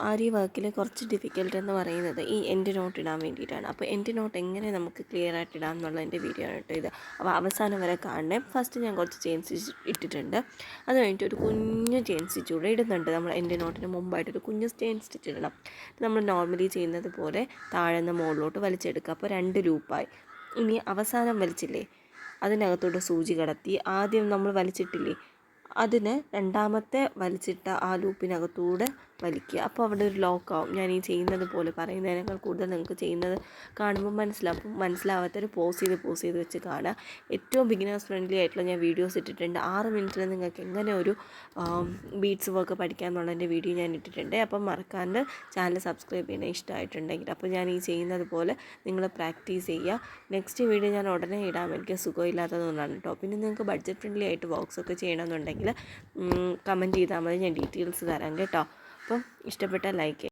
ആരി വർക്കിൽ കുറച്ച് ഡിഫിക്കൽട്ട് എന്ന് പറയുന്നത് ഈ എൻഡ് നോട്ട് ഇടാൻ വേണ്ടിയിട്ടാണ്. അപ്പോൾ എൻഡ് നോട്ട് എങ്ങനെ നമുക്ക് ക്ലിയർ ആയിട്ട് ഇടാം എന്നുള്ളതിൻ്റെ വീഡിയോ ആണ് കേട്ടോ ഇത്. അപ്പോൾ അവസാനം വരെ കാണണേ. ഫസ്റ്റ് ഞാൻ കുറച്ച് ചെയിൻ സ്റ്റിച്ച് ഇട്ടിട്ടുണ്ട്. അത് കഴിഞ്ഞിട്ട് ഒരു കുഞ്ഞ് ചെയിൻ സ്റ്റിച്ച് കൂടെ ഇടുന്നുണ്ട്. നമ്മൾ എൻഡ് നോട്ടിന് മുമ്പായിട്ടൊരു കുഞ്ഞ് ചെയിൻ സ്റ്റിച്ച് ഇടണം. നമ്മൾ നോർമലി ചെയ്യുന്നത് പോലെ താഴെ നിന്ന് മുകളിലോട്ട് വലിച്ചെടുക്കുക. അപ്പോൾ 2 ലൂപ്പായി. ഇനി അവസാനം വലിച്ചില്ലേ, അതിനകത്തോട്ട് സൂചി കടത്തി ആദ്യം നമ്മൾ വലിച്ചിട്ടില്ലേ അതിന് രണ്ടാമത്തെ വലിച്ചിട്ട ആ ലൂപ്പിനകത്തൂടെ വലിക്കുക. അപ്പോൾ അവിടെ ഒരു ലോക്കാവും. ഞാൻ ഈ ചെയ്യുന്നത് പോലെ പറയുന്നതിനേക്കാൾ കൂടുതൽ നിങ്ങൾക്ക് ചെയ്യുന്നത് കാണുമ്പോൾ മനസ്സിലാവും. മനസ്സിലാവാത്തൊരു പോസ് ചെയ്ത് വെച്ച് കാണുക. ഏറ്റവും ബിഗിനേഴ്സ് ഫ്രണ്ട്ലി ആയിട്ടുള്ള ഞാൻ വീഡിയോസ് ഇട്ടിട്ടുണ്ട്. 6 മിനിറ്റിൽ നിങ്ങൾക്ക് എങ്ങനെ ഒരു ബീഡ്സ് വർക്ക് പഠിക്കാം എന്നുള്ളതിൻ്റെ വീഡിയോ ഞാൻ ഇട്ടിട്ടുണ്ട്. അപ്പം മറക്കാണ്ട് ചാനൽ സബ്സ്ക്രൈബ് ചെയ്യണേ ഇഷ്ടമായിട്ടുണ്ടെങ്കിൽ. അപ്പോൾ ഞാൻ ഈ ചെയ്യുന്നത് പോലെ നിങ്ങൾ പ്രാക്ടീസ് ചെയ്യുക. നെക്സ്റ്റ് വീഡിയോ ഞാൻ ഉടനെ ഇടാം. എനിക്ക് സുഖമില്ലാത്തതുകൊണ്ടാണ് കേട്ടോ. പിന്നെ നിങ്ങൾക്ക് ബഡ്ജറ്റ് ഫ്രണ്ട്ലി ആയിട്ട് ബോക്സൊക്കെ ചെയ്യണമെന്നുണ്ടെങ്കിൽ കമൻറ്റ് ചെയ്താൽ മതി. ഞാൻ ഡീറ്റെയിൽസ് തരാം കേട്ടോ. അപ്പം ഇഷ്ടപ്പെട്ടാൽ ലൈക്ക് ചെയ്യുക.